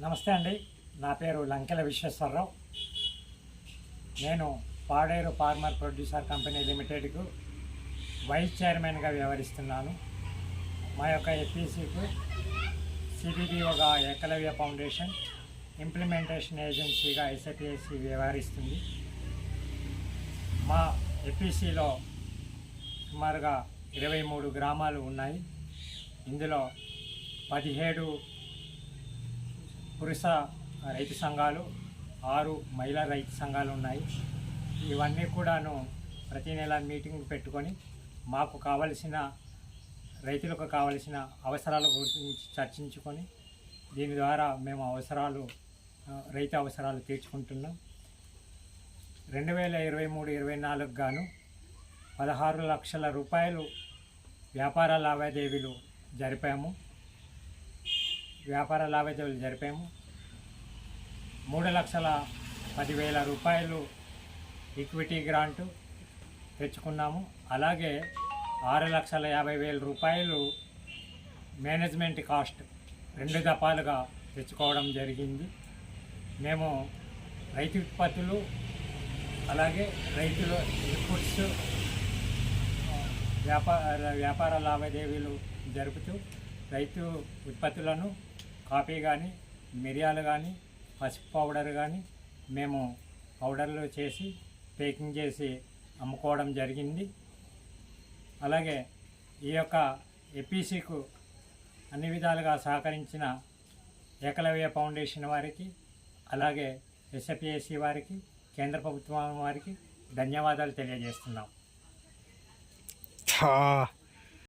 నమస్తే అండి. నా పేరు లంకెల విశ్వేశ్వరరావు. నేను పాడేరు ఫార్మర్ ప్రొడ్యూసర్ కంపెనీ లిమిటెడ్కు వైస్ చైర్మన్గా వ్యవహరిస్తున్నాను. మా యొక్క ఎఫ్ఈసికు సిబిబిఓగా ఏకలవ్య ఫౌండేషన్, ఇంప్లిమెంటేషన్ ఏజెన్సీగా ఎస్ఐపిఎస్సి వ్యవహరిస్తుంది. మా ఎఫ్ఈసిలో సుమారుగా 23 గ్రామాలు ఉన్నాయి. ఇందులో 17 పురుష రైతు సంఘాలు, 6 మహిళా రైతు సంఘాలు ఉన్నాయి. ఇవన్నీ కూడాను ప్రతి నెల మీటింగ్ పెట్టుకొని మాకు కావలసిన రైతులకు కావలసిన అవసరాల గురించి చర్చించుకొని దీని ద్వారా మేము రైతు అవసరాలు తీర్చుకుంటున్నాం. 2023-24 గాను 16 లక్షల రూపాయలు వ్యాపార లావాదేవీలు జరిపాము. 3,10,000 రూపాయలు ఈక్విటీ గ్రాంటు తెచ్చుకున్నాము. అలాగే 6,50,000 రూపాయలు మేనేజ్మెంట్ కాస్ట్ 2 దఫాలుగా తెచ్చుకోవడం జరిగింది. మేము రైతు ఉత్పత్తులు, అలాగే రైతుల ఇన్పుట్స్, వ్యాపార లావాదేవీలు జరుపుతూ రైతు ఉత్పత్తులను కాఫీ కానీ, మిరియాలు కానీ, పసుపు పౌడర్ కానీ మేము పౌడర్లు చేసి పేకింగ్ చేసి అమ్ముకోవడం జరిగింది. అలాగే ఈ యొక్క ఎపిసికు అన్ని విధాలుగా సహకరించిన ఏకలవ్య ఫౌండేషన్ వారికి, అలాగే ఎస్ఐపిఎస్సి వారికి, కేంద్ర ప్రభుత్వం వారికి ధన్యవాదాలు తెలియజేస్తున్నాం.